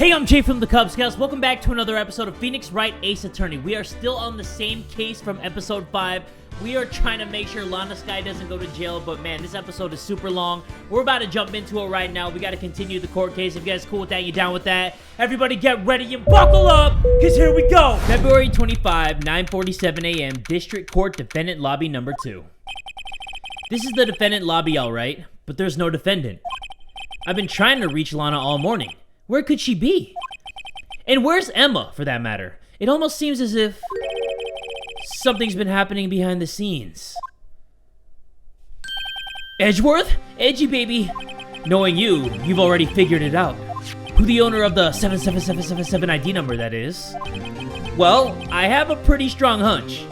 Hey, I'm Jay from the Kubz Cast. Welcome back to another episode of Phoenix Wright Ace Attorney. We are still on the same case from episode 5. We are trying to make sure Lana Skye doesn't go to jail, but man, this episode is super long. We're about to jump into it right now. We got to continue the court case. If you guys are cool with that, you down with that? Everybody get ready and buckle up, because here we go! February 25, 9:47 a.m., District Court Defendant Lobby Number 2. This is the defendant lobby, alright, but there's no defendant. I've been trying to reach Lana all morning. Where could she be? And where's Emma, for that matter? It almost seems as if something's been happening behind the scenes. Edgeworth? Edgy, baby. Knowing you, you've already figured it out. Who the owner of the 77777 ID number, that is. Well, I have a pretty strong hunch.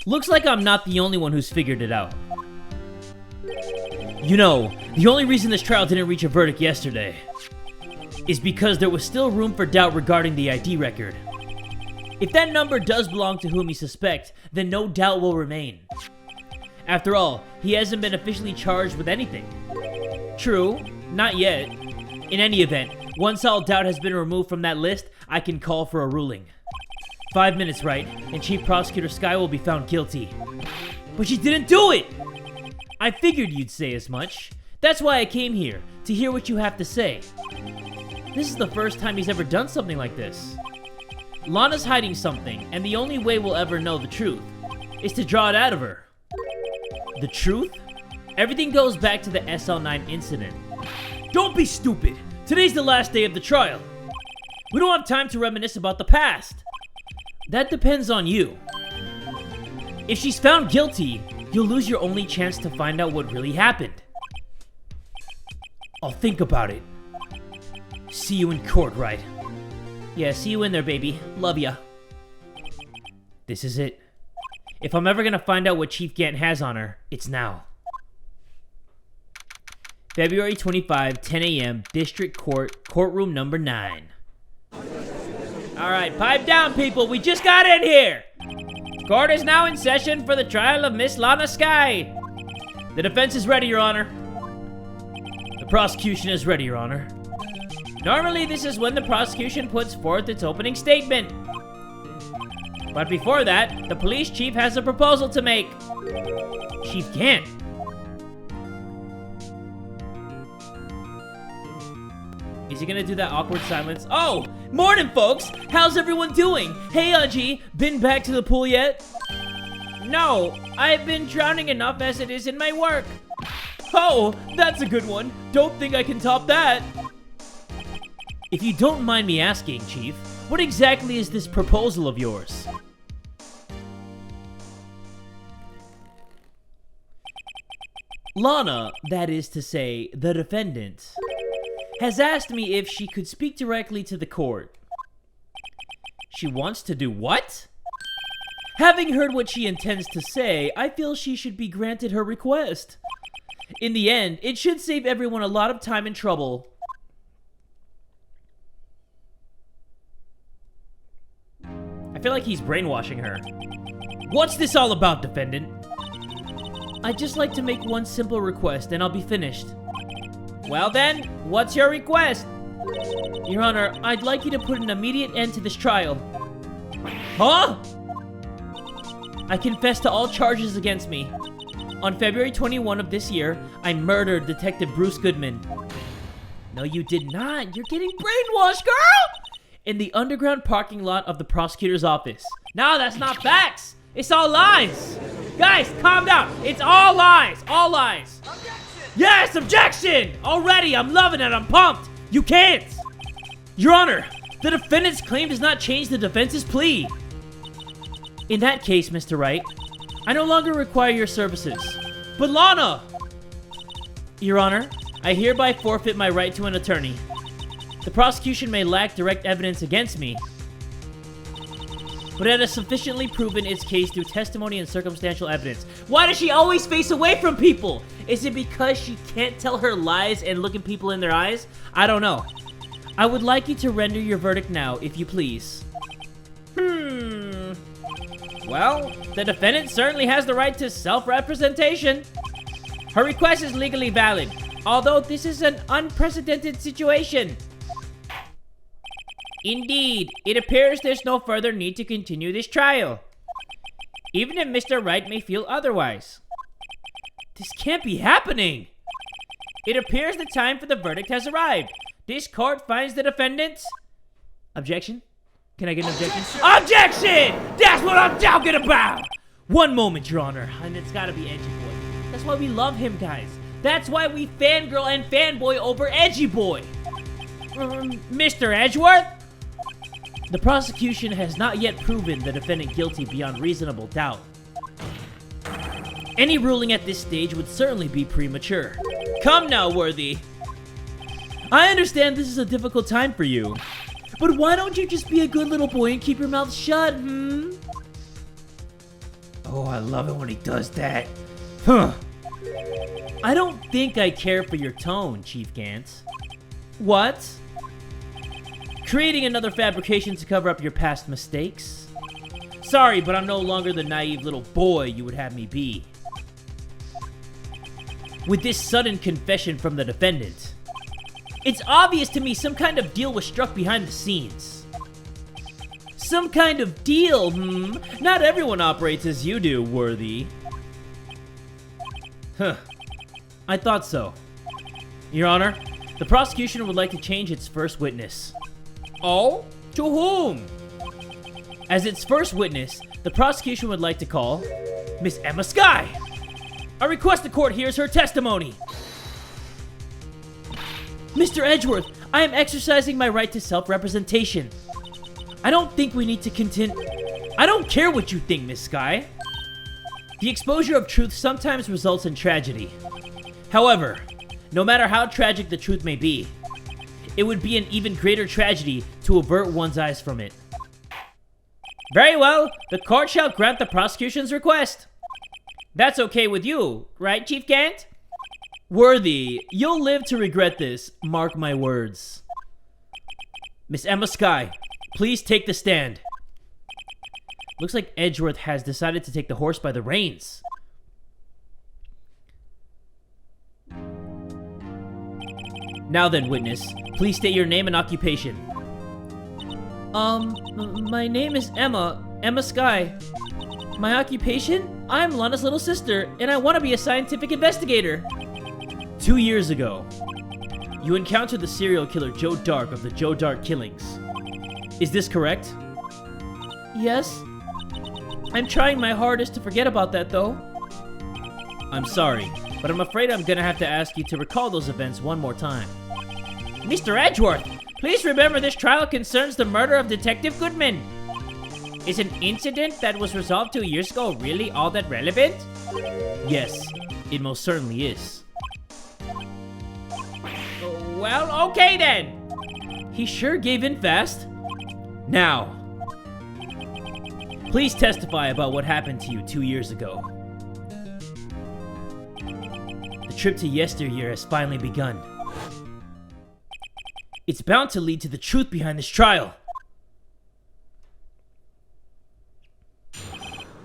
Looks like I'm not the only one who's figured it out. You know, the only reason this trial didn't reach a verdict yesterday is because there was still room for doubt regarding the ID record. If that number does belong to whom you suspect, then no doubt will remain. After all, he hasn't been officially charged with anything. True, not yet. In any event, once all doubt has been removed from that list, I can call for a ruling. 5 minutes, Wright, and Chief Prosecutor Skye will be found guilty. But she didn't do it! I figured you'd say as much. That's why I came here, to hear what you have to say. This is the first time he's ever done something like this. Lana's hiding something, and the only way we'll ever know the truth is to draw it out of her. The truth? Everything goes back to the SL9 incident. Don't be stupid! Today's the last day of the trial. We don't have time to reminisce about the past. That depends on you. If she's found guilty, you'll lose your only chance to find out what really happened. I'll think about it. See you in court, Wright. Yeah, see you in there, baby. Love ya. This is it. If I'm ever gonna find out what Chief Gant has on her, it's now. February 25, 10 a.m., District Court, Courtroom Number 9. Alright, pipe down, people. We just got in here. Court is now in session for the trial of Miss Lana Skye. The defense is ready, Your Honor. The prosecution is ready, Your Honor. Normally, this is when the prosecution puts forth its opening statement. But before that, the police chief has a proposal to make. Chief Gant. Is he gonna do that awkward silence? Oh! Morning, folks! How's everyone doing? Hey, G, been back to the pool yet? No, I've been drowning enough as it is in my work. Oh, that's a good one. Don't think I can top that. If you don't mind me asking, Chief, what exactly is this proposal of yours? Lana, that is to say, the defendant, has asked me if she could speak directly to the court. She wants to do what? Having heard what she intends to say, I feel she should be granted her request. In the end, it should save everyone a lot of time and trouble. I feel like he's brainwashing her. What's this all about, defendant? I'd just like to make one simple request and I'll be finished. Well then, what's your request? Your Honor, I'd like you to put an immediate end to this trial. Huh? I confess to all charges against me. On February 21 of this year, I murdered Detective Bruce Goodman. No, you did not. You're getting brainwashed, girl! In the underground parking lot of the prosecutor's office. No, that's not facts. It's all lies. Guys, calm down. It's all lies. All lies. Objection! Yes, objection! Already, I'm loving it. I'm pumped. You can't. Your Honor, the defendant's claim does not change the defense's plea. In that case, Mr. Wright, I no longer require your services. But Lana! Your Honor, I hereby forfeit my right to an attorney. The prosecution may lack direct evidence against me, but it has sufficiently proven its case through testimony and circumstantial evidence. Why does she always face away from people? Is it because she can't tell her lies and look at people in their eyes? I don't know. I would like you to render your verdict now, if you please. Well, the defendant certainly has the right to self-representation. Her request is legally valid. although this is an unprecedented situation. Indeed, it appears there's no further need to continue this trial, even if Mr. Wright may feel otherwise. This can't be happening! It appears the time for the verdict has arrived. This court finds the defendants... Objection? Can I get an objection? Objection! That's what I'm talking about! One moment, Your Honor, and it's gotta be Edgeworth. That's why we love him, guys. That's why we fangirl and fanboy over Edgy Boy. Mr. Edgeworth? The prosecution has not yet proven the defendant guilty beyond reasonable doubt. Any ruling at this stage would certainly be premature. Come now, Worthy. I understand this is a difficult time for you, but why don't you just be a good little boy and keep your mouth shut, Oh, I love it when he does that. Huh. I don't think I care for your tone, Chief Gantz. What? Creating another fabrication to cover up your past mistakes? Sorry, but I'm no longer the naive little boy you would have me be. With this sudden confession from the defendant, it's obvious to me some kind of deal was struck behind the scenes. Some kind of deal, Not everyone operates as you do, Worthy. Huh. I thought so. Your Honor, the prosecution would like to change its first witness. Oh? To whom? As its first witness, the prosecution would like to call Miss Emma Skye. I request the court hears her testimony. Mr. Edgeworth, I am exercising my right to self-representation. I don't think we need to continue. I don't care what you think, Miss Skye. The exposure of truth sometimes results in tragedy. However, no matter how tragic the truth may be, it would be an even greater tragedy to avert one's eyes from it. Very well, the court shall grant the prosecution's request. That's okay with you, right, Chief Gant? Worthy, you'll live to regret this, mark my words. Miss Emma Skye, please take the stand. Looks like Edgeworth has decided to take the horse by the reins. Now then, witness, please state your name and occupation. My name is Emma Skye. My occupation? I'm Lana's little sister, and I want to be a scientific investigator. 2 years ago, you encountered the serial killer Joe Dark of the Joe Dark killings. Is this correct? Yes. I'm trying my hardest to forget about that, though. I'm sorry, but I'm afraid I'm gonna have to ask you to recall those events one more time. Mr. Edgeworth, please remember this trial concerns the murder of Detective Goodman. Is an incident that was resolved 2 years ago really all that relevant? Yes, it most certainly is. Well, okay then. He sure gave in fast. Now, please testify about what happened to you 2 years ago. The trip to yesteryear has finally begun. It's bound to lead to the truth behind this trial.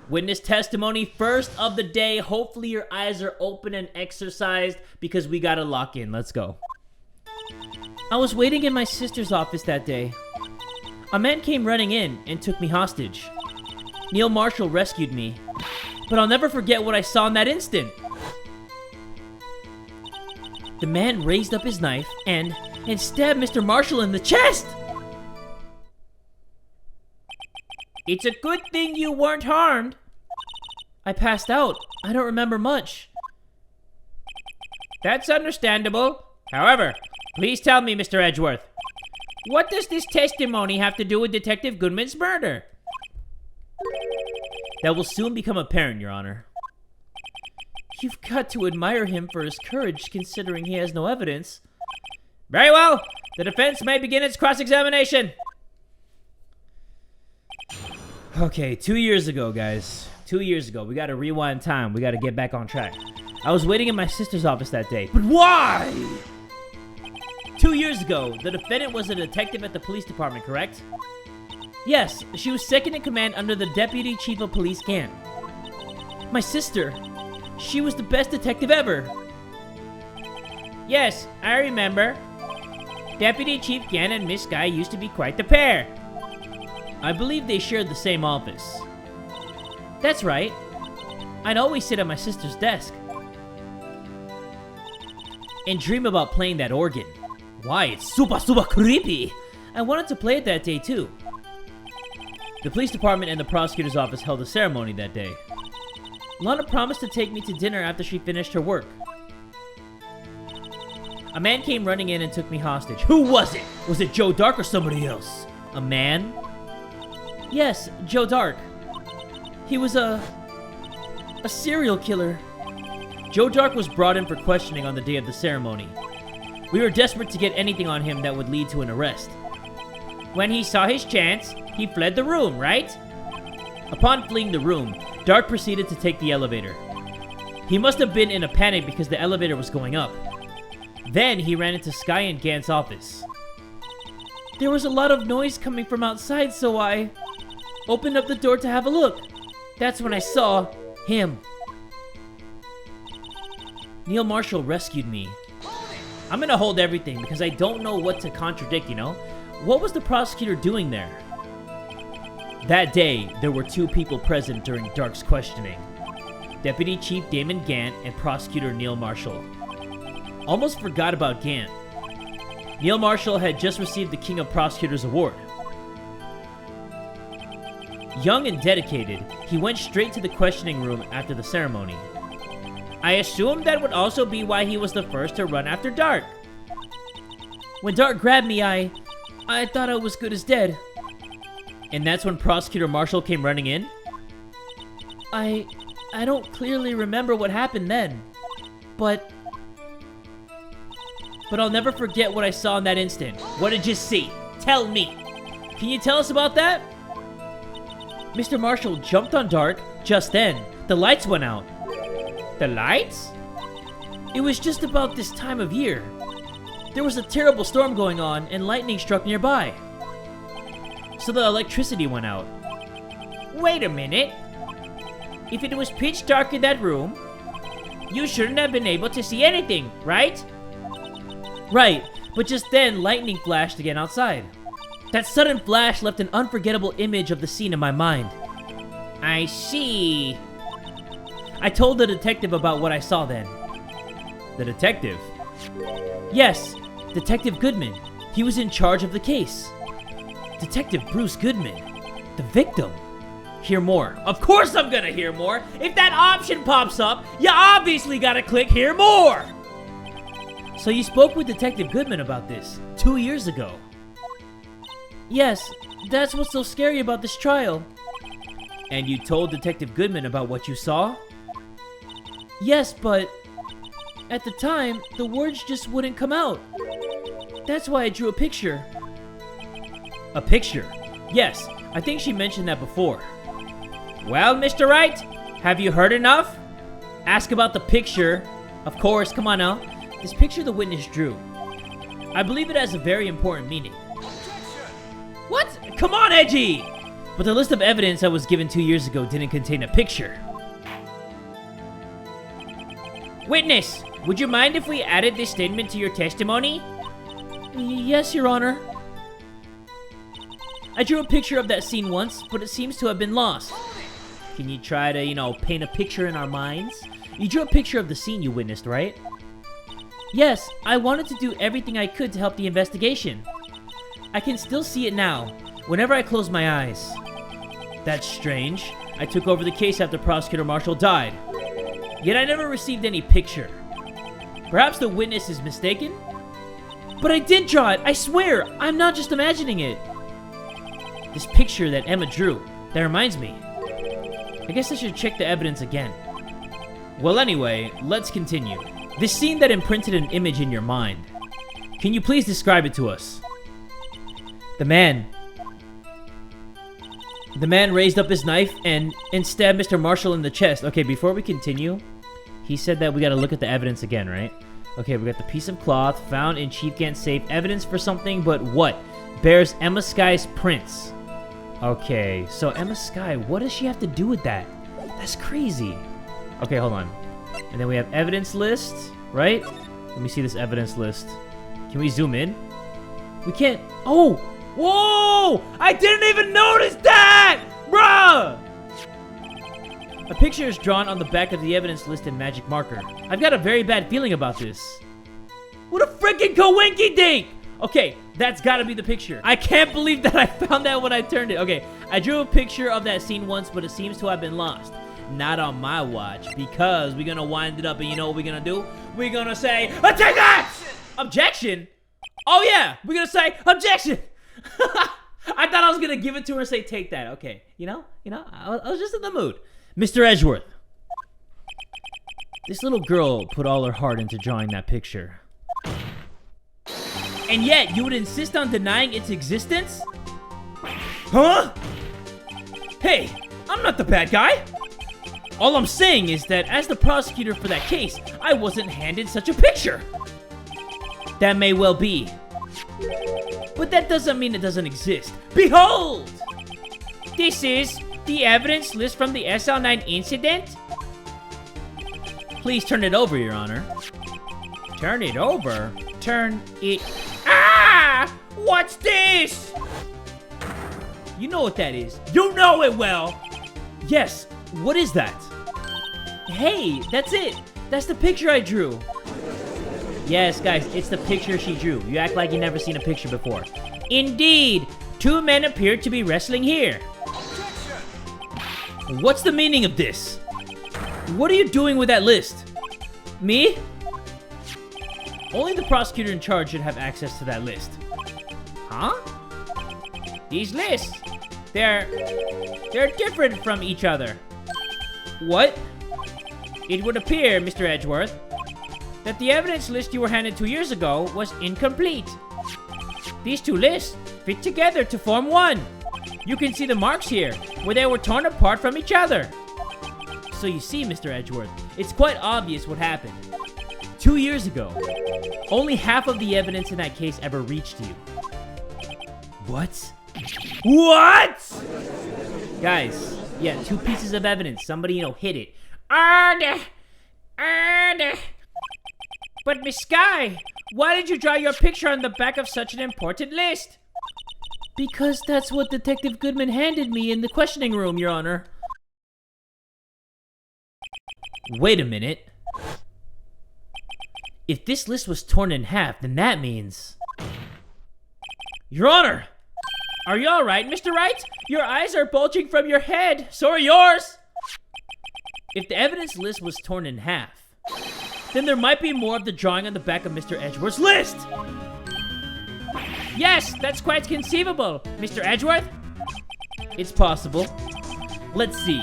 Witness testimony first of the day. Hopefully your eyes are open and exercised because we gotta lock in. Let's go. I was waiting in my sister's office that day. A man came running in and took me hostage. Neil Marshall rescued me, but I'll never forget what I saw in that instant. The man raised up his knife and stabbed Mr. Marshall in the chest. It's a good thing you weren't harmed. I passed out. I don't remember much. That's understandable. However, please tell me, Mr. Edgeworth, what does this testimony have to do with Detective Goodman's murder? That will soon become apparent, Your Honor. You've got to admire him for his courage, considering he has no evidence. Very well. The defense may begin its cross-examination. Okay, 2 years ago, guys. 2 years ago. We gotta rewind time. We gotta get back on track. I was waiting in my sister's office that day. But why? 2 years ago, the defendant was a detective at the police department, correct? Yes, she was second in command under the Deputy Chief of Police Gant. My sister, she was the best detective ever. Yes, I remember. Deputy Chief Gan and Miss Guy used to be quite the pair. I believe they shared the same office. That's right. I'd always sit at my sister's desk and dream about playing that organ. Why, it's super creepy. I wanted to play it that day too. The police department and the prosecutor's office held a ceremony that day. Lana promised to take me to dinner after she finished her work. A man came running in and took me hostage. Who was it? Was it Joe Dark or somebody else? A man? Yes, Joe Dark. He was a serial killer. Joe Dark was brought in for questioning on the day of the ceremony. We were desperate to get anything on him that would lead to an arrest. When he saw his chance, he fled the room, right? Upon fleeing the room, Dark proceeded to take the elevator. He must have been in a panic because the elevator was going up. Then he ran into Sky and Gant's office. There was a lot of noise coming from outside, so I opened up the door to have a look. That's when I saw him. Neil Marshall rescued me. I'm gonna hold everything because I don't know what to contradict, you know? What was the prosecutor doing there? That day, there were two people present during Dark's questioning. Deputy Chief Damon Gant and Prosecutor Neil Marshall. Almost forgot about Gant. Neil Marshall had just received the King of Prosecutors Award. Young and dedicated, he went straight to the questioning room after the ceremony. I assumed that would also be why he was the first to run after Dark. When Dark grabbed me, I thought I was good as dead. And that's when Prosecutor Marshall came running in? I don't clearly remember what happened then. But I'll never forget what I saw in that instant. What did you see? Tell me. Can you tell us about that? Mr. Marshall jumped on Dark just then. The lights went out. The lights? It was just about this time of year. There was a terrible storm going on and lightning struck nearby. So the electricity went out. Wait a minute. If it was pitch dark in that room, you shouldn't have been able to see anything, right? Right, but just then lightning flashed again outside. That sudden flash left an unforgettable image of the scene in my mind. I see. I told the detective about what I saw then. The detective? Yes, Detective Goodman. He was in charge of the case. Detective Bruce Goodman, the victim. Hear more. Of course I'm gonna hear more. If that option pops up, you obviously gotta click hear more. So you spoke with Detective Goodman about this 2 years ago. Yes, that's what's so scary about this trial. And you told Detective Goodman about what you saw? Yes, but at the time, the words just wouldn't come out. That's why I drew a picture. A picture? Yes, I think she mentioned that before. Well, Mr. Wright, have you heard enough? Ask about the picture. Of course, come on now. This picture the witness drew. I believe it has a very important meaning. What? Come on, Edgy! But the list of evidence that was given 2 years ago didn't contain a picture. Witness, would you mind if we added this statement to your testimony? Yes, Your Honor. I drew a picture of that scene once, but it seems to have been lost. Can you try to, paint a picture in our minds? You drew a picture of the scene you witnessed, right? Yes, I wanted to do everything I could to help the investigation. I can still see it now, whenever I close my eyes. That's strange. I took over the case after Prosecutor Marshall died. Yet I never received any picture. Perhaps the witness is mistaken? But I did draw it, I swear! I'm not just imagining it. This picture that Emma drew, that reminds me. I guess I should check the evidence again. Well anyway, let's continue. This scene that imprinted an image in your mind. Can you please describe it to us? The man raised up his knife and stabbed Mr. Marshall in the chest. Okay, before we continue, he said that we gotta look at the evidence again, right? Okay, we got the piece of cloth found in Chief Gant's safe. Evidence for something, but what? Bears Emma Sky's prints. Okay, so Emma Sky, what does she have to do with that? That's crazy. Okay, hold on. And then we have evidence list, right? Let me see this evidence list. Can we zoom in? We can't. Oh! Whoa! I didn't even notice that! Bruh! A picture is drawn on the back of the evidence list in magic marker. I've got a very bad feeling about this. What a freaking coinky dink! Okay, that's gotta be the picture. I can't believe that I found that when I turned it. Okay, I drew a picture of that scene once, but it seems to have been lost. Not on my watch, because we're gonna wind it up, and you know what we're gonna do? We're gonna say, objection! Objection? Oh yeah, we're gonna say, objection! I thought I was gonna give it to her and say, take that. Okay, you know, I was just in the mood. Mr. Edgeworth. This little girl put all her heart into drawing that picture. And yet, you would insist on denying its existence? Huh? Hey, I'm not the bad guy. All I'm saying is that as the prosecutor for that case, I wasn't handed such a picture. That may well be. But that doesn't mean it doesn't exist. Behold! This is the evidence list from the SL9 incident? Please turn it over, Your Honor. Turn it over? Turn it... Ah! What's this? You know what that is. You know it well! Yes, what is that? Hey, that's it. That's the picture I drew. Yes, guys, it's the picture she drew. You act like you've never seen a picture before. Indeed, two men appear to be wrestling here. What's the meaning of this? What are you doing with that list? Me? Only the prosecutor in charge should have access to that list. Huh? These lists, they're different from each other. What? It would appear, Mr. Edgeworth, that the evidence list you were handed 2 years ago was incomplete. These two lists fit together to form one. You can see the marks here, where they were torn apart from each other. So you see, Mr. Edgeworth, it's quite obvious what happened. 2 years ago, only half of the evidence in that case ever reached you. What? What? Guys, yeah, 2 pieces of evidence. Somebody, hit it. But Miss Sky, why did you draw your picture on the back of such an important list? Because that's what Detective Goodman handed me in the questioning room, Your Honor. Wait a minute. If this list was torn in half, then that means... Your Honor! Are you alright, Mr. Wright? Your eyes are bulging from your head. So are yours! If the evidence list was torn in half, then there might be more of the drawing on the back of Mr. Edgeworth's list! Yes, that's quite conceivable, Mr. Edgeworth. It's possible. Let's see.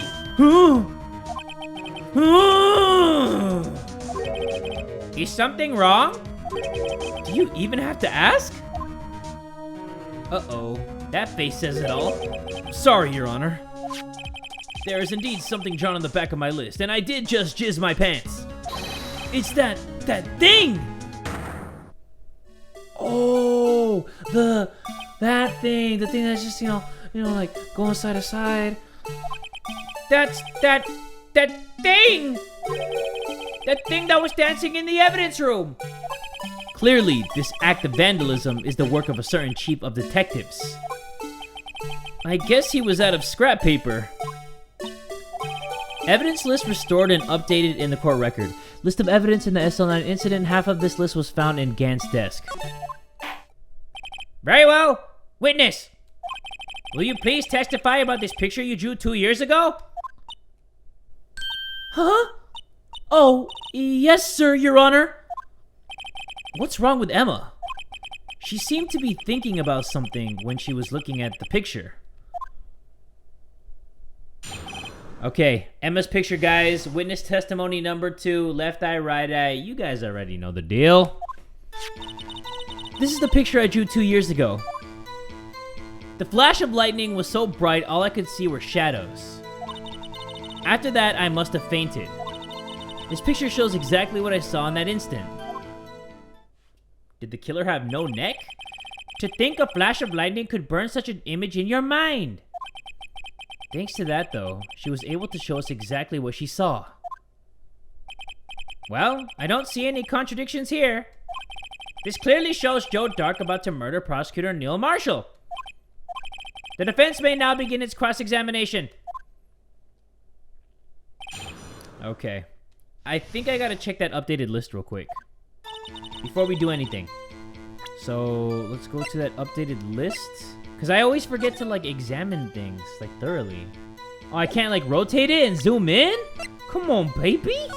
Is something wrong? Do you even have to ask? Uh-oh, that face says it all. Sorry, Your Honor. There is indeed something drawn on the back of my list, and I did just jizz my pants. It's that thing! Oh, that thing, the thing that's just, like going side to side. That's that thing! That thing that was dancing in the evidence room! Clearly, this act of vandalism is the work of a certain chief of detectives. I guess he was out of scrap paper. Evidence list restored and updated in the court record. List of evidence in the SL9 incident. Half of this list was found in Gant's desk. Very well. Witness, will you please testify about this picture you drew 2 years ago? Huh? Oh, yes, sir, Your Honor. What's wrong with Emma? She seemed to be thinking about something when she was looking at the picture. Okay, Emma's picture, guys. Witness testimony number 2. Left eye, right eye. You guys already know the deal. This is the picture I drew 2 years ago. The flash of lightning was so bright, all I could see were shadows. After that, I must have fainted. This picture shows exactly what I saw in that instant. Did the killer have no neck? To think a flash of lightning could burn such an image in your mind. Thanks to that, though, she was able to show us exactly what she saw. Well, I don't see any contradictions here. This clearly shows Joe Dark about to murder prosecutor Neil Marshall. The defense may now begin its cross-examination. Okay. I think I gotta check that updated list real quick before we do anything. So, let's go to that updated list. Because I always forget to, like, examine things, like, thoroughly. Oh, I can't, like, rotate it and zoom in? Come on, baby.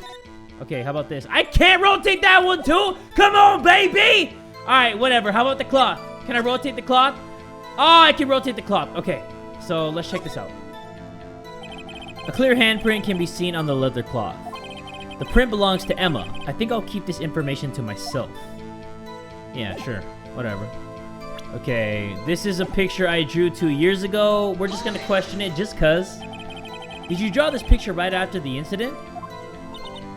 Okay, how about this? I can't rotate that one, too? Come on, baby! Alright, whatever. How about the cloth? Can I rotate the cloth? Oh, I can rotate the cloth. Okay, so let's check this out. A clear handprint can be seen on the leather cloth. The print belongs to Emma. I think I'll keep this information to myself. Yeah, sure. Whatever. Okay, this is a picture I drew 2 years ago. We're just gonna question it just cuz. Did you draw this picture right after the incident?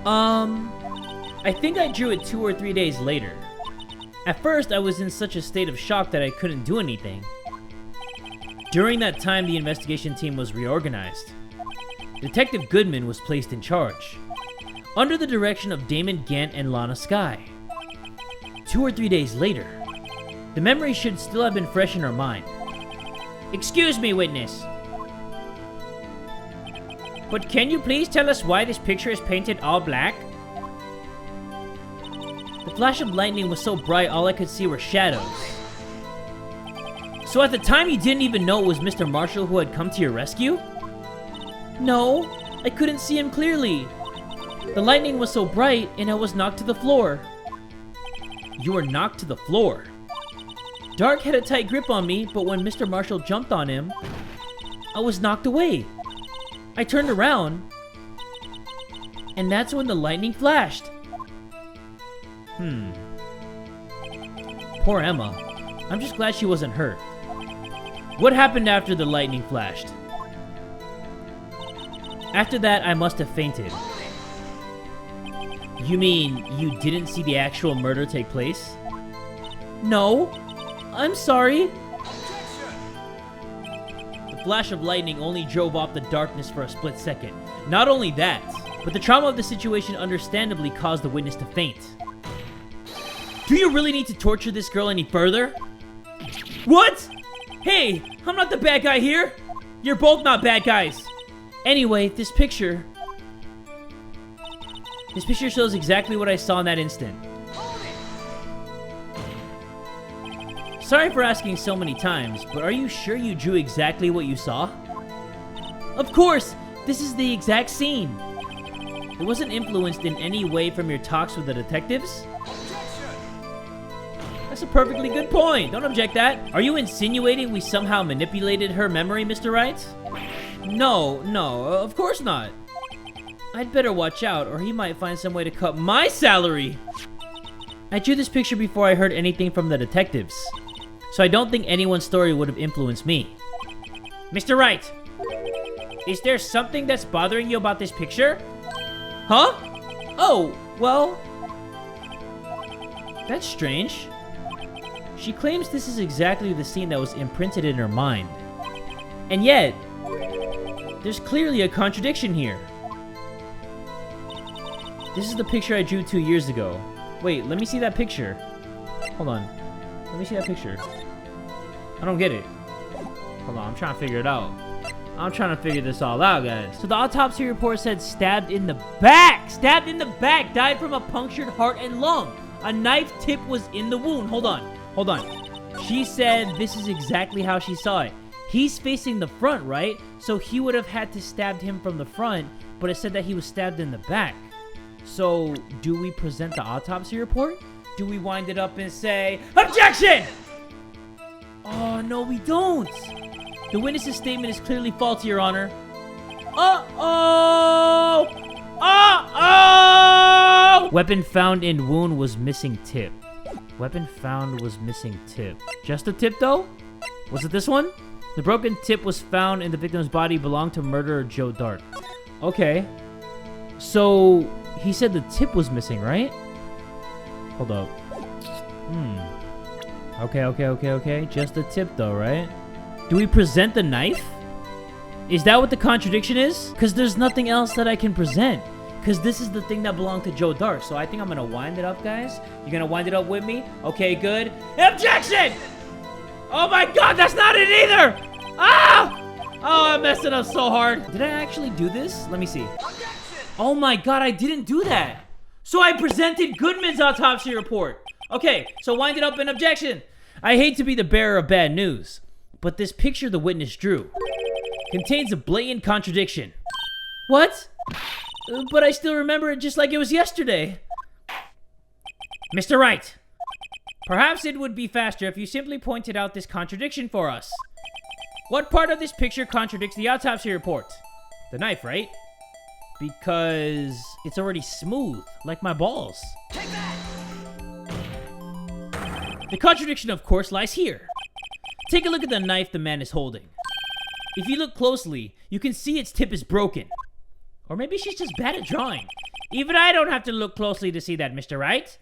I think I drew it 2 or 3 days later. At first, I was in such a state of shock that I couldn't do anything. During that time, the investigation team was reorganized. Detective Goodman was placed in charge, under the direction of Damon Gant and Lana Skye. 2 or 3 days later, the memory should still have been fresh in her mind. Excuse me, witness. But can you please tell us why this picture is painted all black? The flash of lightning was so bright, all I could see were shadows. So at the time, you didn't even know it was Mr. Marshall who had come to your rescue? No, I couldn't see him clearly. The lightning was so bright, and I was knocked to the floor. You were knocked to the floor? Dark had a tight grip on me, but when Mr. Marshall jumped on him, I was knocked away. I turned around, and that's when the lightning flashed. Poor Emma. I'm just glad she wasn't hurt. What happened after the lightning flashed? After that, I must have fainted. You mean you didn't see the actual murder take place? No. I'm sorry. The flash of lightning only drove off the darkness for a split second. Not only that, but the trauma of the situation understandably caused the witness to faint. Do you really need to torture this girl any further? What? Hey, I'm not the bad guy here. You're both not bad guys. Anyway, this picture shows exactly what I saw in that instant. Sorry for asking so many times, but are you sure you drew exactly what you saw? Of course! This is the exact scene. It wasn't influenced in any way from your talks with the detectives? That's a perfectly good point. Don't object that. Are you insinuating we somehow manipulated her memory, Mr. Wright? No, of course not. I'd better watch out, or he might find some way to cut my salary. I drew this picture before I heard anything from the detectives, so I don't think anyone's story would have influenced me. Mr. Wright, is there something that's bothering you about this picture? Huh? Oh, well, that's strange. She claims this is exactly the scene that was imprinted in her mind. And yet, there's clearly a contradiction here. This is the picture I drew 2 years ago. Wait, let me see that picture. Hold on. Let me see that picture. I don't get it. Hold on, I'm trying to figure it out. I'm trying to figure this all out, guys. So the autopsy report said stabbed in the back! Stabbed in the back! Died from a punctured heart and lung. A knife tip was in the wound. Hold on. She said this is exactly how she saw it. He's facing the front, right? So he would have had to stab him from the front, but it said that he was stabbed in the back. So, do we present the autopsy report? Do we wind it up and say, OBJECTION! Oh, no, we don't. The witness's statement is clearly faulty, Your Honor. Uh-oh! Uh-oh! Weapon found in wound was missing tip. Weapon found was missing tip. Just a tip, though? Was it this one? The broken tip was found in the victim's body, belonged to murderer Joe Dark. Okay. So, he said the tip was missing, right? Hold up. Okay. Just the tip, though, right? Do we present the knife? Is that what the contradiction is? Because there's nothing else that I can present. because this is the thing that belonged to Joe Dark. So I think I'm gonna wind it up, guys. You're gonna wind it up with me? Okay, good. Objection! Oh my god, that's not it either! Ah! Oh, I messed it up so hard. Did I actually do this? Let me see. Oh my god, I didn't do that. So I presented Goodman's autopsy report. Okay, so wind it up in objection. I hate to be the bearer of bad news, but this picture the witness drew contains a blatant contradiction. What? But I still remember it just like it was yesterday. Mr. Wright, perhaps it would be faster if you simply pointed out this contradiction for us. What part of this picture contradicts the autopsy report? The knife, right? Because it's already smooth, like my balls. Take that! The contradiction, of course, lies here. Take a look at the knife the man is holding. If you look closely, you can see its tip is broken. Or maybe she's just bad at drawing. Even I don't have to look closely to see that, Mr. Wright.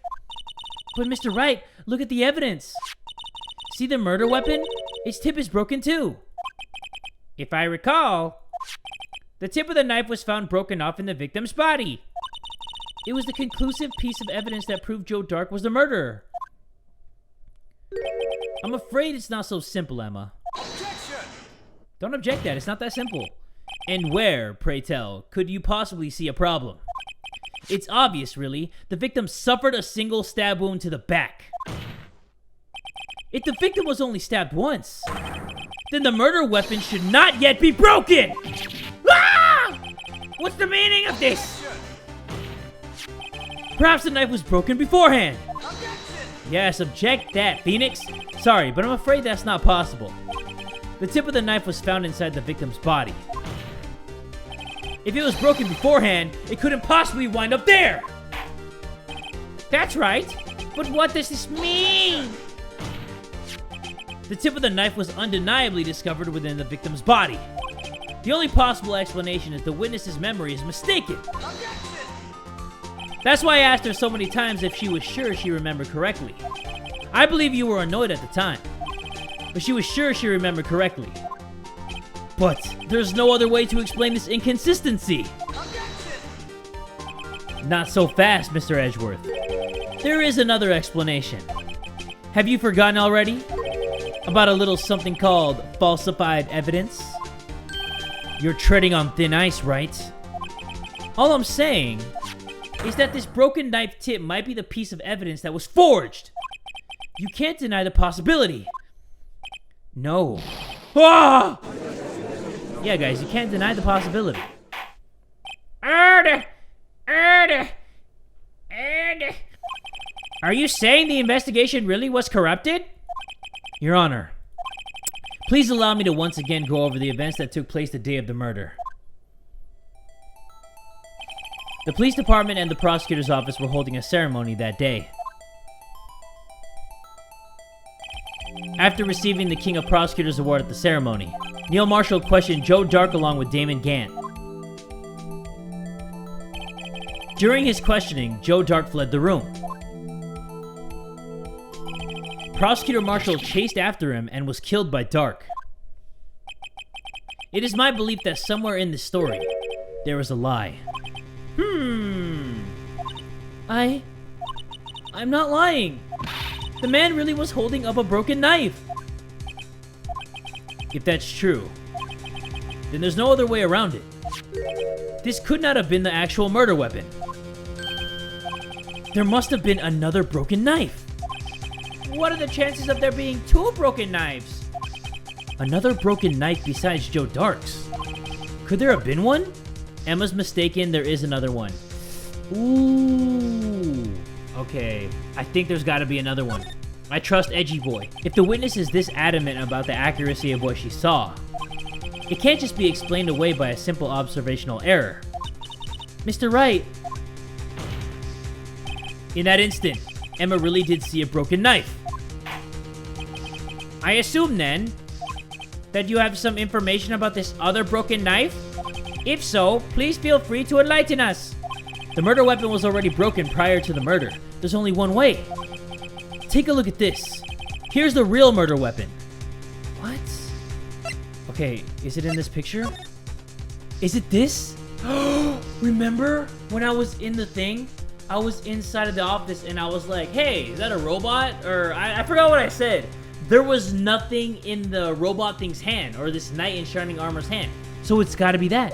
But Mr. Wright, look at the evidence. See the murder weapon? Its tip is broken too. If I recall, the tip of the knife was found broken off in the victim's body. It was the conclusive piece of evidence that proved Joe Dark was the murderer. I'm afraid it's not so simple, Emma. Objection! Don't object that, it's not that simple. And where, pray tell, could you possibly see a problem? It's obvious, really. The victim suffered a single stab wound to the back. If the victim was only stabbed once, then the murder weapon should not yet be broken! Ah! What's the meaning of this? Perhaps the knife was broken beforehand. Yes, object that, Phoenix. Sorry, but I'm afraid that's not possible. The tip of the knife was found inside the victim's body. If it was broken beforehand, it couldn't possibly wind up there! That's right, but what does this mean? The tip of the knife was undeniably discovered within the victim's body. The only possible explanation is the witness's memory is mistaken. That's why I asked her so many times if she was sure she remembered correctly. I believe you were annoyed at the time, but she was sure she remembered correctly. But there's no other way to explain this inconsistency. Not so fast, Mr. Edgeworth. There is another explanation. Have you forgotten already? About a little something called falsified evidence? You're treading on thin ice, right? All I'm saying is that this broken knife tip might be the piece of evidence that was forged. You can't deny the possibility. No. Ah! Yeah, guys, you can't deny the possibility. Are you saying the investigation really was corrupted? Your Honor, please allow me to once again go over the events that took place the day of the murder. The police department and the prosecutor's office were holding a ceremony that day. After receiving the King of Prosecutors Award at the ceremony, Neil Marshall questioned Joe Dark along with Damon Gant. During his questioning, Joe Dark fled the room. Prosecutor Marshall chased after him and was killed by Dark. It is my belief that somewhere in this story, there is a lie. I'm not lying. The man really was holding up a broken knife. If that's true, then there's no other way around it. This could not have been the actual murder weapon. There must have been another broken knife. What are the chances of there being two broken knives? Another broken knife besides Joe Dark's. Could there have been one? Emma's mistaken, there is another one. Ooh. Okay, I think there's gotta be another one. I trust Edgy Boy. If the witness is this adamant about the accuracy of what she saw, it can't just be explained away by a simple observational error. Mr. Wright. In that instant, Emma really did see a broken knife. I assume then that you have some information about this other broken knife? If so, please feel free to enlighten us. The murder weapon was already broken prior to the murder. There's only one way. Take a look at this. Here's the real murder weapon. What? Okay, is it in this picture? Is it this? Remember when I was in the thing? I was inside of the office and I was like, hey, is that a robot? Or I forgot what I said. There was nothing in the robot thing's hand, or this knight in shining armor's hand. So it's gotta be that.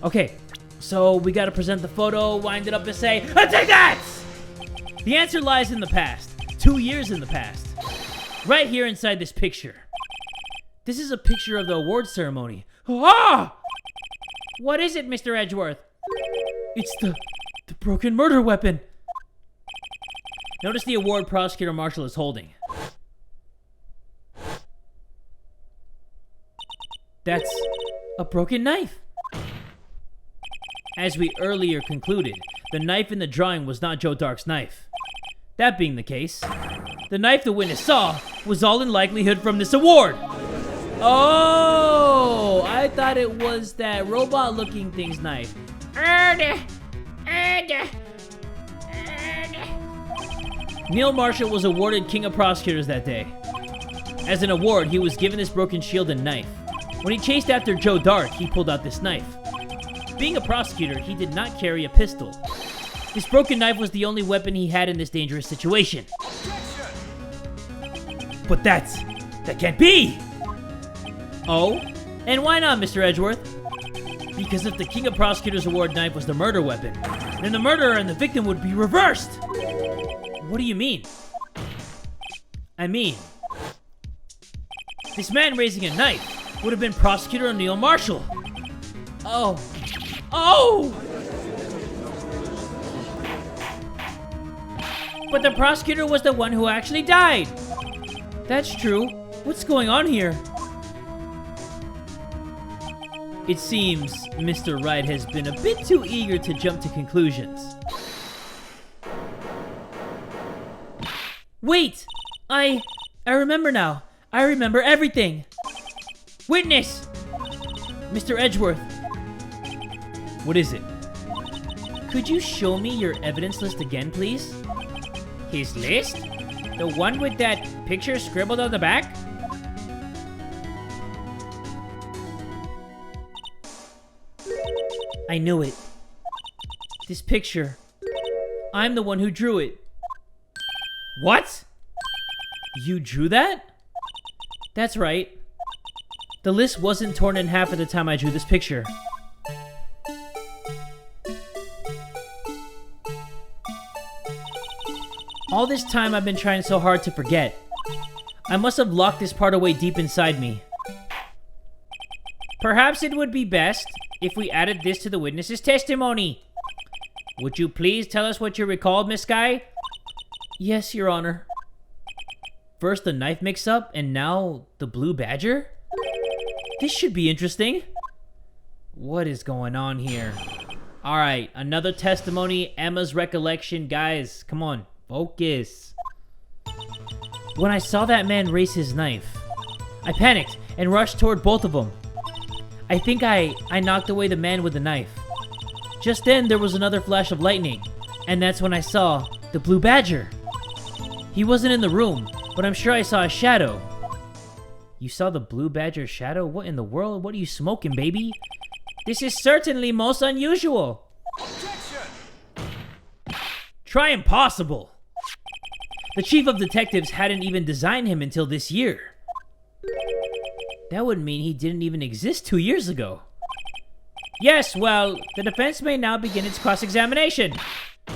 Okay, so we gotta present the photo, wind it up and say, take that! The answer lies in the past. 2 years in the past. Right here inside this picture. This is a picture of the award ceremony. Ah! What is it, Mr. Edgeworth? It's the broken murder weapon. Notice the award Prosecutor Marshall is holding. That's a broken knife. As we earlier concluded, the knife in the drawing was not Joe Dark's knife. That being the case, the knife the witness saw was all in likelihood from this award. Oh, I thought it was that robot-looking thing's knife. Neil Marshall was awarded King of Prosecutors that day. As an award, he was given this broken shield and knife. When he chased after Joe Dark, he pulled out this knife. Being a prosecutor, he did not carry a pistol. This broken knife was the only weapon he had in this dangerous situation. But that can't be! Oh? And why not, Mr. Edgeworth? Because if the King of Prosecutors Award knife was the murder weapon, then the murderer and the victim would be reversed! What do you mean? I mean, this man raising a knife would have been Prosecutor Neil Marshall. Oh. But the prosecutor was the one who actually died. That's true. What's going on here? It seems Mr. Wright has been a bit too eager to jump to conclusions. Wait! I remember now. I remember everything. Witness! Mr. Edgeworth. What is it? Could you show me your evidence list again, please? His list? The one with that picture scribbled on the back? I knew it. This picture. I'm the one who drew it. What? You drew that? That's right. The list wasn't torn in half at the time I drew this picture. All this time I've been trying so hard to forget. I must have locked this part away deep inside me. Perhaps it would be best if we added this to the witness's testimony. Would you please tell us what you recalled, Miss Guy? Yes, Your Honor. First the knife mix-up, and now the blue badger? This should be interesting. What is going on here? Alright, another testimony, Emma's recollection. Guys, come on, focus. When I saw that man raise his knife, I panicked and rushed toward both of them. I think I knocked away the man with the knife. Just then, there was another flash of lightning, and that's when I saw the blue badger. He wasn't in the room, but I'm sure I saw a shadow. You saw the blue badger's shadow? What in the world? What are you smoking, baby? This is certainly most unusual. Try impossible. The chief of detectives hadn't even designed him until this year. That would mean he didn't even exist 2 years ago. Yes, well, the defense may now begin its cross-examination.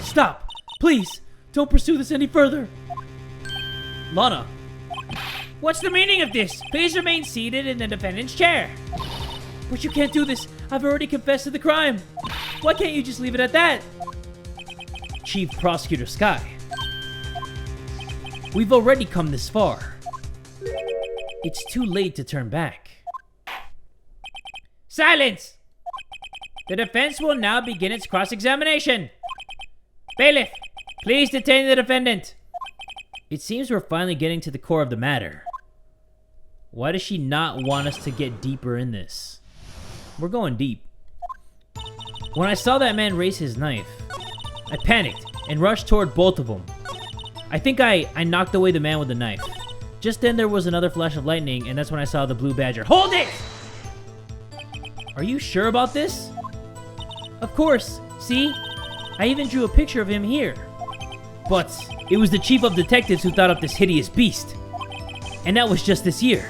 Stop! Please, don't pursue this any further. Lana. What's the meaning of this? Please remain seated in the defendant's chair. But you can't do this. I've already confessed to the crime. Why can't you just leave it at that? Chief Prosecutor Sky. We've already come this far. It's too late to turn back. Silence! The defense will now begin its cross-examination. Bailiff, please detain the defendant. It seems we're finally getting to the core of the matter. Why does she not want us to get deeper in this? We're going deep. When I saw that man raise his knife, I panicked and rushed toward both of them. I think I knocked away the man with the knife. Just then there was another flash of lightning, and that's when I saw the blue badger. Hold it! Are you sure about this? Of course, see? I even drew a picture of him here. But it was the chief of detectives who thought up this hideous beast. And that was just this year.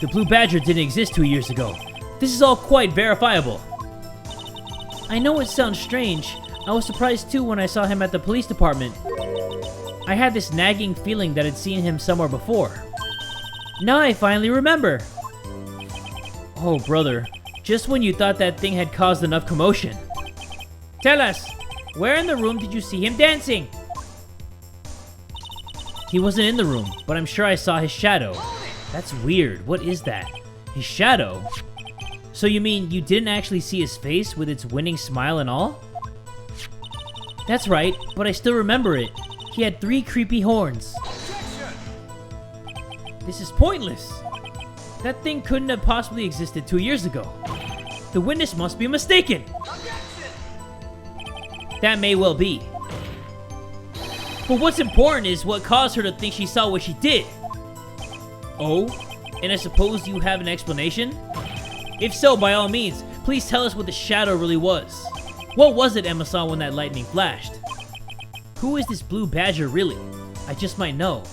The Blue Badger didn't exist 2 years ago. This is all quite verifiable. I know it sounds strange. I was surprised too when I saw him at the police department. I had this nagging feeling that I'd seen him somewhere before. Now I finally remember. Oh, brother. Just when you thought that thing had caused enough commotion. Tell us, where in the room did you see him dancing? He wasn't in the room, but I'm sure I saw his shadow. That's weird. What is that? His shadow? So you mean you didn't actually see his face with its winning smile and all? That's right, but I still remember it. He had 3 creepy horns. This is pointless. That thing couldn't have possibly existed 2 years ago. The witness must be mistaken. That may well be. But what's important is what caused her to think she saw what she did. Oh? And I suppose you have an explanation? If so, by all means, please tell us what the shadow really was. What was it Emma saw when that lightning flashed? Who is this Blue Badger really? I just might know.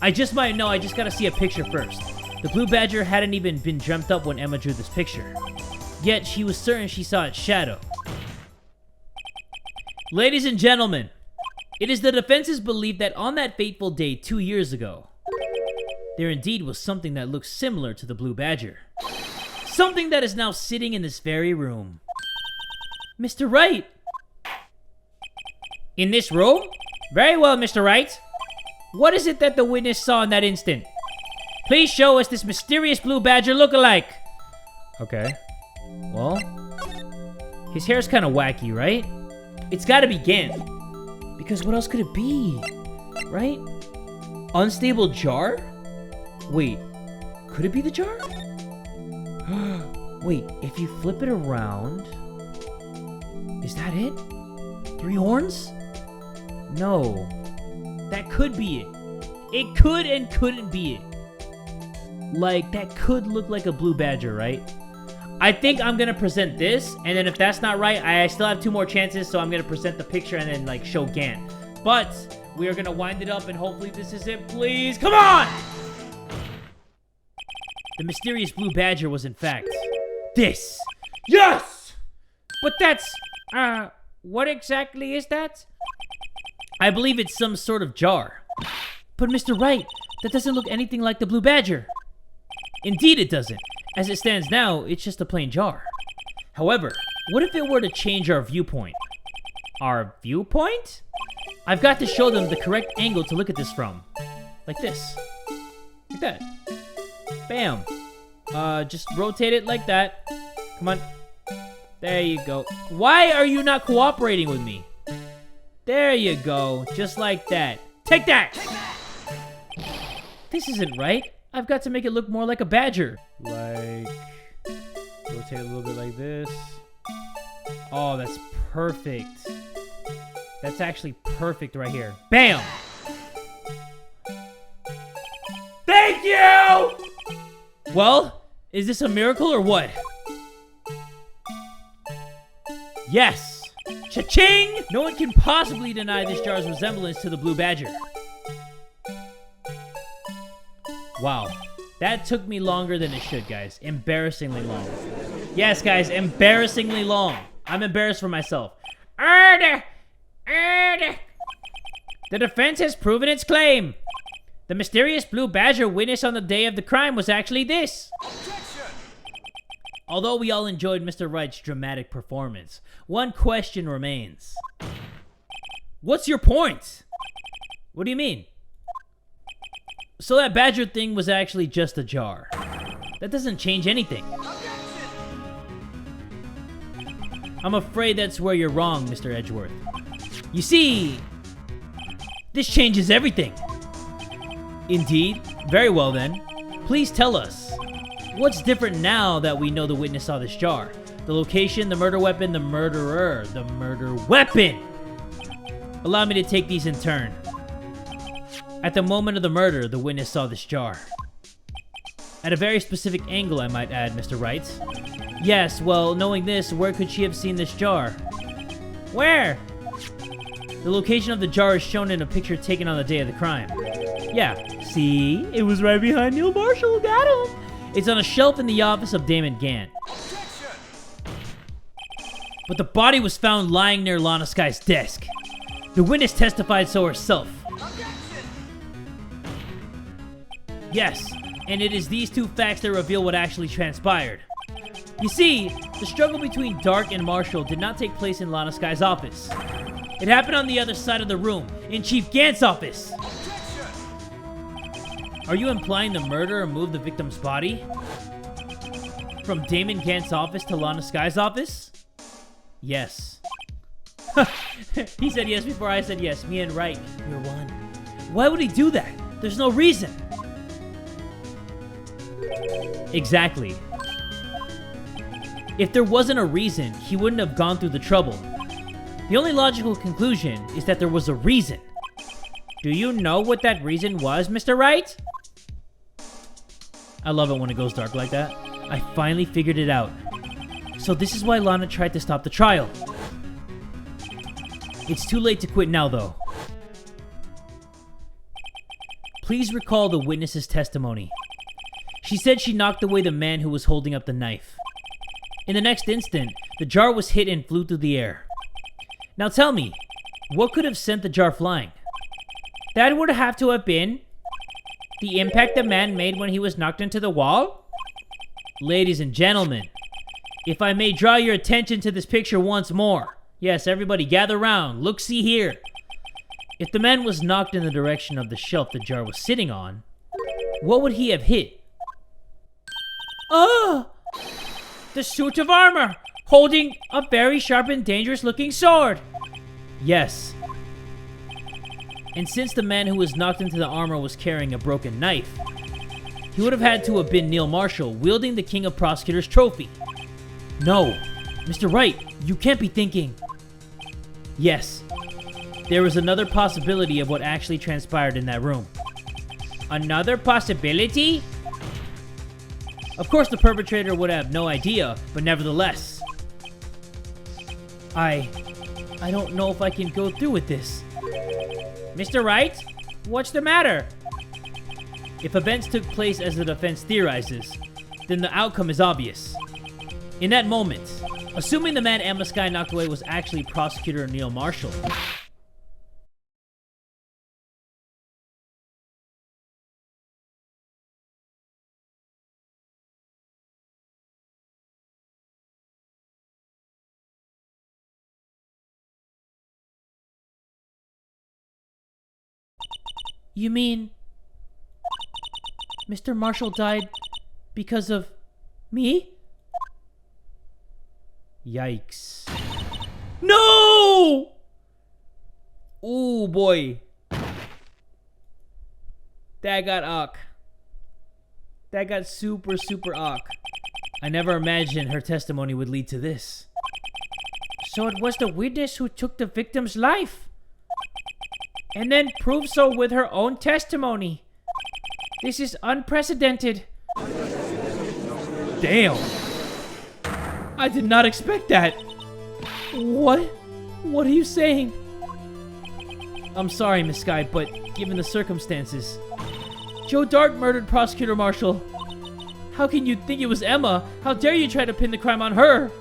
I just gotta see a picture first. The Blue Badger hadn't even been dreamt up when Emma drew this picture. Yet she was certain she saw its shadow. Ladies and gentlemen, it is the defense's belief that on that fateful day 2 years ago, there indeed was something that looked similar to the Blue Badger. Something that is now sitting in this very room. Mr. Wright! In this room? Very well, Mr. Wright. What is it that the witness saw in that instant? Please show us this mysterious Blue Badger look-alike. Okay. Well, his hair's kind of wacky, right? It's gotta be Gant. Because what else could it be? Right? Unstable jar? Wait, could it be the jar? Wait, if you flip it around... Is that it? 3 horns? No. That could be it. It could and couldn't be it. Like, that could look like a Blue Badger, right? I think I'm gonna present this, and then if that's not right, I still have 2 more chances, so I'm gonna present the picture and then, like, show Gant. But, we are gonna wind it up, and hopefully this is it, please. Come on! The mysterious Blue Badger was, in fact, this. Yes! But that's, what exactly is that? I believe it's some sort of jar. But Mr. Wright, that doesn't look anything like the Blue Badger. Indeed it doesn't. As it stands now, it's just a plain jar. However, what if it were to change our viewpoint? Our viewpoint? I've got to show them the correct angle to look at this from. Like this. Like that. Bam. Just rotate it like that. Come on. There you go. Why are you not cooperating with me? There you go. Just like that. Take that! This isn't right. I've got to make it look more like a badger. Like... rotate a little bit like this. Oh, that's perfect. That's actually perfect right here. Bam! Thank you! Well, is this a miracle or what? Yes! Cha-ching! No one can possibly deny this jar's resemblance to the Blue Badger. Wow. That took me longer than it should, guys. Embarrassingly long. Yes, guys, embarrassingly long. I'm embarrassed for myself. The defense has proven its claim. The mysterious Blue Badger witnessed on the day of the crime was actually this. Although we all enjoyed Mr. Wright's dramatic performance, one question remains. What's your point? What do you mean? So that badger thing was actually just a jar. That doesn't change anything. I'm afraid that's where you're wrong, Mr. Edgeworth. You see, this changes everything. Indeed? Very well then. Please tell us. What's different now that we know the witness saw this jar? The location, the murder weapon, the murderer, the murder weapon! Allow me to take these in turn. At the moment of the murder, the witness saw this jar. At a very specific angle, I might add, Mr. Wright. Yes, well, knowing this, where could she have seen this jar? Where? The location of the jar is shown in a picture taken on the day of the crime. Yeah, see? It was right behind Neil Marshall, got him! It's on a shelf in the office of Damon Gant. But the body was found lying near Lana Sky's desk. The witness testified so herself. Yes, and it is these two facts that reveal what actually transpired. You see, the struggle between Dark and Marshall did not take place in Lana Sky's office. It happened on the other side of the room, in Chief Gant's office. Are you implying the murderer moved the victim's body from Damon Gant's office to Lana Sky's office? Yes. He said yes before I said yes. Me and Wright, we're one. Why would he do that? There's no reason. Exactly. If there wasn't a reason, he wouldn't have gone through the trouble. The only logical conclusion is that there was a reason. Do you know what that reason was, Mr. Wright? I love it when it goes dark like that. I finally figured it out. So this is why Lana tried to stop the trial. It's too late to quit now, though. Please recall the witness's testimony. She said she knocked away the man who was holding up the knife. In the next instant, the jar was hit and flew through the air. Now tell me, what could have sent the jar flying? That would have to have been the impact the man made when he was knocked into the wall? Ladies and gentlemen, if I may draw your attention to this picture once more. Yes, everybody gather round. Look, see here. If the man was knocked in the direction of the shelf the jar was sitting on, what would he have hit? Oh! The suit of armor, holding a very sharp and dangerous looking sword. Yes. And since the man who was knocked into the armor was carrying a broken knife, he would have had to have been Neil Marshall, wielding the King of Prosecutors trophy. No, Mr. Wright, you can't be thinking. Yes, there was another possibility of what actually transpired in that room. Another possibility? Of course the perpetrator would have no idea, but nevertheless. I don't know if I can go through with this. Mr. Wright, what's the matter? If events took place as the defense theorizes, then the outcome is obvious. In that moment, assuming the man Emma Sky knocked away was actually Prosecutor Neil Marshall. You mean Mr. Marshall died because of me? Yikes. No! Ooh, boy. That got awk. That got super, super awk. I never imagined her testimony would lead to this. So it was the witness who took the victim's life, and then proved so with her own testimony. This is unprecedented. Damn. I did not expect that. What? What are you saying? I'm sorry, Miss Sky, but given the circumstances, Joe Dark murdered Prosecutor Marshall. How can you think it was Emma? How dare you try to pin the crime on her?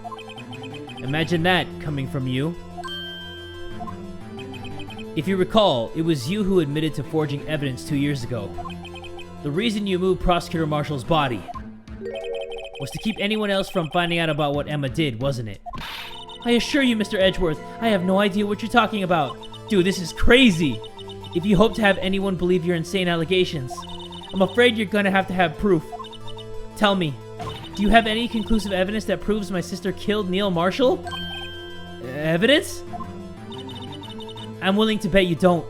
Imagine that coming from you. If you recall, it was you who admitted to forging evidence 2 years ago. The reason you moved Prosecutor Marshall's body was to keep anyone else from finding out about what Emma did, wasn't it? I assure you, Mr. Edgeworth, I have no idea what you're talking about. Dude, this is crazy. If you hope to have anyone believe your insane allegations, I'm afraid you're gonna have to have proof. Tell me, do you have any conclusive evidence that proves my sister killed Neil Marshall? Evidence? I'm willing to bet you don't.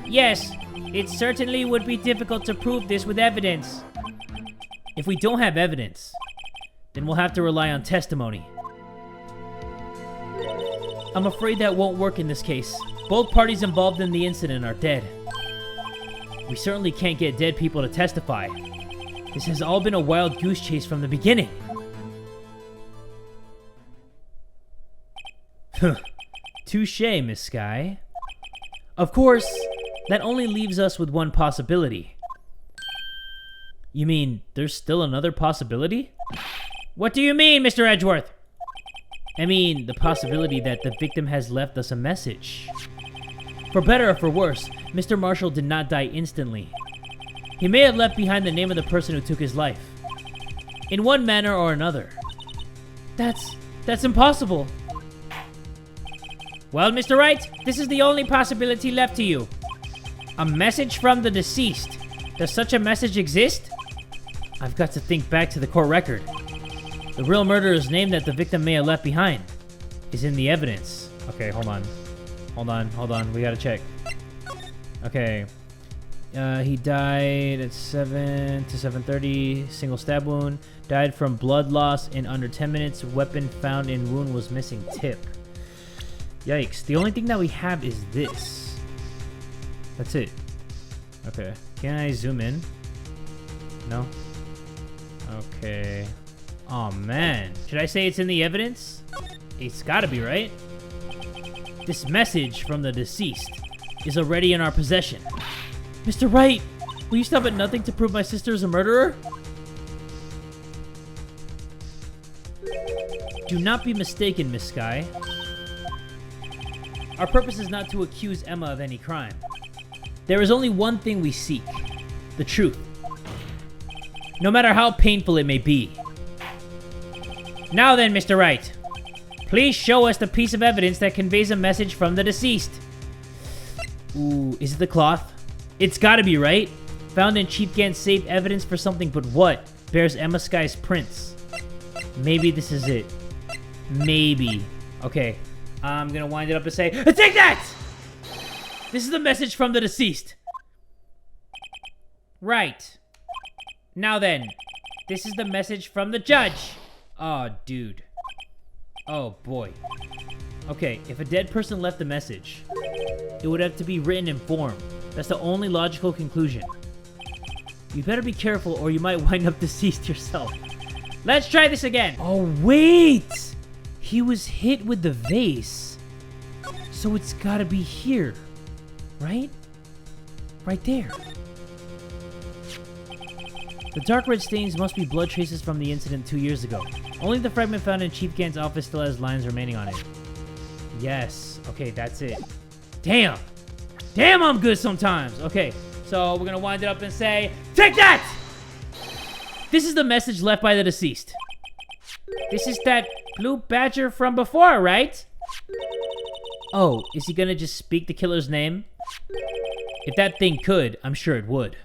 Yes, it certainly would be difficult to prove this with evidence. If we don't have evidence, then we'll have to rely on testimony. I'm afraid that won't work in this case. Both parties involved in the incident are dead. We certainly can't get dead people to testify. This has all been a wild goose chase from the beginning. Touché, Miss Sky. Of course, that only leaves us with one possibility. You mean there's still another possibility? What do you mean, Mr. Edgeworth? I mean, the possibility that the victim has left us a message. For better or for worse, Mr. Marshall did not die instantly. He may have left behind the name of the person who took his life. In one manner or another. That's impossible. Well, Mr. Wright, this is the only possibility left to you. A message from the deceased. Does such a message exist? I've got to think back to the court record. The real murderer's name that the victim may have left behind is in the evidence. Okay, hold on. We gotta check. Okay. He died at 7 to 7:30. Single stab wound. Died from blood loss in under 10 minutes. Weapon found in wound was missing tip. Yikes. The only thing that we have is this. That's it. Okay. Can I zoom in? No? Okay. Oh man. Should I say it's in the evidence? It's gotta be, right? This message from the deceased is already in our possession. Mr. Wright, will you stop at nothing to prove my sister is a murderer? Do not be mistaken, Miss Sky. Our purpose is not to accuse Emma of any crime. There is only one thing we seek. The truth. No matter how painful it may be. Now then, Mr. Wright. Please show us the piece of evidence that conveys a message from the deceased. Ooh, is it the cloth? It's gotta be, right? Found in Chief Gant's safe, evidence for something, but what? Bears Emma Sky's prints. Maybe this is it. Maybe. Okay. I'm gonna wind it up and say, take that! This is the message from the deceased. Right. Now then, this is the message from the judge. Oh, dude. Oh, boy. Okay, if a dead person left a message, it would have to be written in form. That's the only logical conclusion. You better be careful or you might wind up deceased yourself. Let's try this again. Oh, wait! He was hit with the vase. So it's gotta be here. Right? Right there. The dark red stains must be blood traces from the incident 2 years ago. Only the fragment found in Chief Gant's office still has lines remaining on it. Yes. Okay, that's it. Damn! Damn, I'm good sometimes! Okay, so we're gonna wind it up and say, take that! This is the message left by the deceased. This is that blue badger from before, right? Oh, is he gonna just speak the killer's name? If that thing could, I'm sure it would.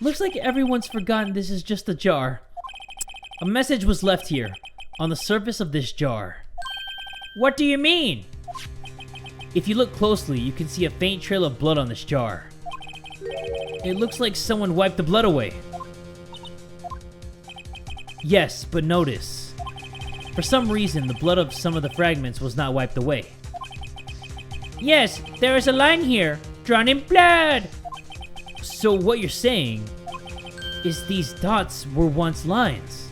Looks like everyone's forgotten this is just a jar. A message was left here, on the surface of this jar. What do you mean? If you look closely, you can see a faint trail of blood on this jar. It looks like someone wiped the blood away. Yes, but notice. For some reason, the blood of some of the fragments was not wiped away. Yes, there is a line here, drawn in blood. So what you're saying is these dots were once lines.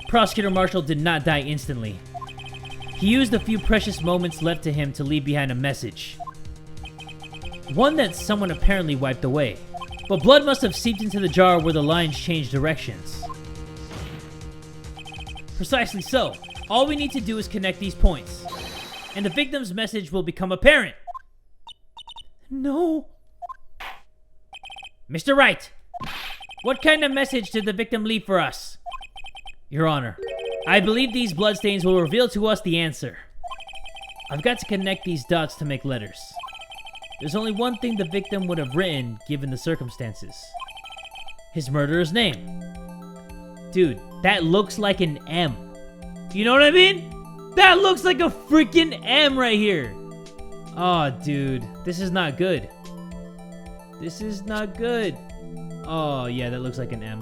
Prosecutor Marshall did not die instantly. He used the few precious moments left to him to leave behind a message. One that someone apparently wiped away. But blood must have seeped into the jar where the lines changed directions. Precisely so. All we need to do is connect these points. And the victim's message will become apparent. No. Mr. Wright, what kind of message did the victim leave for us? Your Honor, I believe these bloodstains will reveal to us the answer. I've got to connect these dots to make letters. There's only one thing the victim would have written given the circumstances. His murderer's name. Dude, that looks like an M. You know what I mean? That looks like a freaking M right here. Oh, dude, this is not good. This is not good. Oh, yeah, that looks like an M.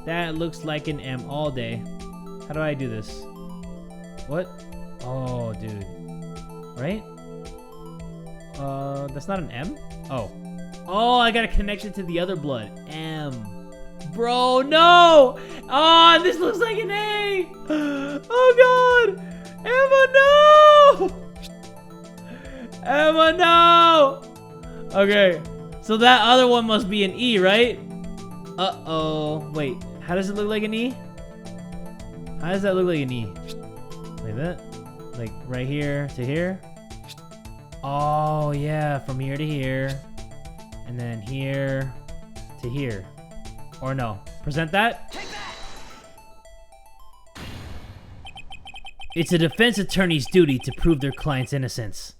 That looks like an M all day. How do I do this? What? Oh, dude. Right? That's not an M? Oh. Oh, I got a connection to the other blood. M. Bro, no! Oh, this looks like an A! Oh, God! Emma, no! Emma, no! Okay, so that other one must be an E, right? Uh-oh. Wait, how does it look like an E? How does that look like an E? Like that? Like right here to here? Oh, yeah, from here to here. And then here to here. Or no, present that? It's a defense attorney's duty to prove their client's innocence.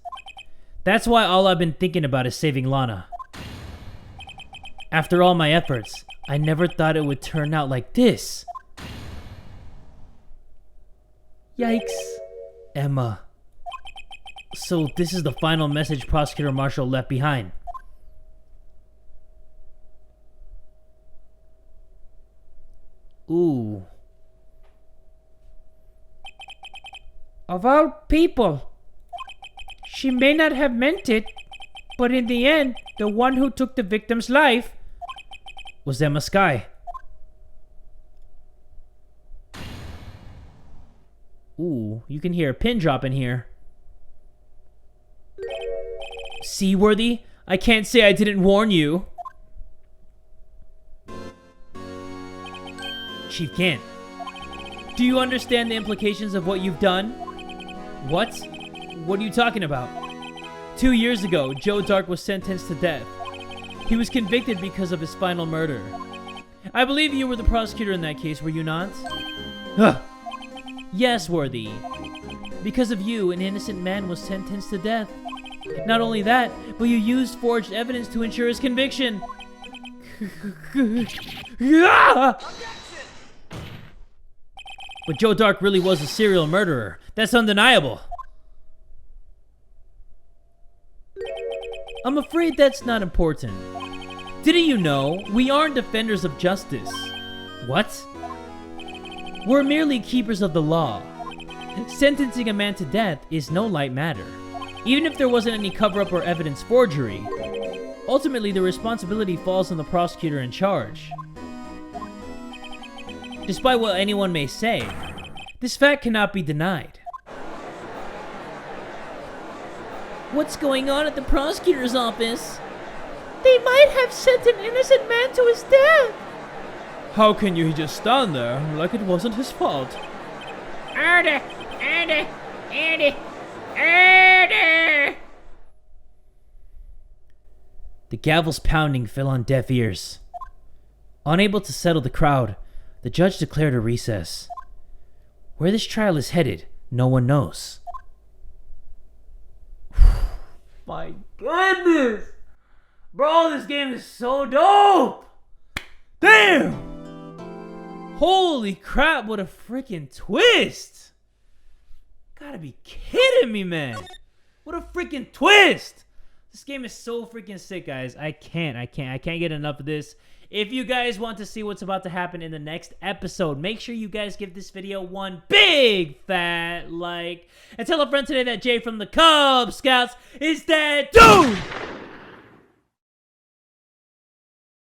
That's why all I've been thinking about is saving Lana. After all my efforts, I never thought it would turn out like this. Yikes. Emma. So this is the final message Prosecutor Marshall left behind. Ooh. Of all people, she may not have meant it, but in the end, the one who took the victim's life was Emma Skye. Ooh, you can hear a pin drop in here. Seaworthy, I can't say I didn't warn you. Chief Kent, do you understand the implications of what you've done? What? What are you talking about? 2 years ago, Joe Dark was sentenced to death. He was convicted because of his final murder. I believe you were the prosecutor in that case, were you not? Yes, Worthy. Because of you, an innocent man was sentenced to death. Not only that, but you used forged evidence to ensure his conviction. But Joe Dark really was a serial murderer. That's undeniable. I'm afraid that's not important. Didn't you know, we aren't defenders of justice. What? We're merely keepers of the law. Sentencing a man to death is no light matter. Even if there wasn't any cover-up or evidence forgery, ultimately the responsibility falls on the prosecutor in charge. Despite what anyone may say, this fact cannot be denied. What's going on at the prosecutor's office? They might have sent an innocent man to his death. How can you just stand there like it wasn't his fault? Order! The gavel's pounding fell on deaf ears. Unable to settle the crowd, the judge declared a recess. Where this trial is headed, no one knows. My goodness! Bro, this game is so dope! Damn! Holy crap, what a freaking twist! Gotta be kidding me, man! What a freaking twist! This game is so freaking sick, guys. I can't get enough of this. If you guys want to see what's about to happen in the next episode, make sure you guys give this video one big fat like. And tell a friend today that Jay from the Cub Scouts is that dude!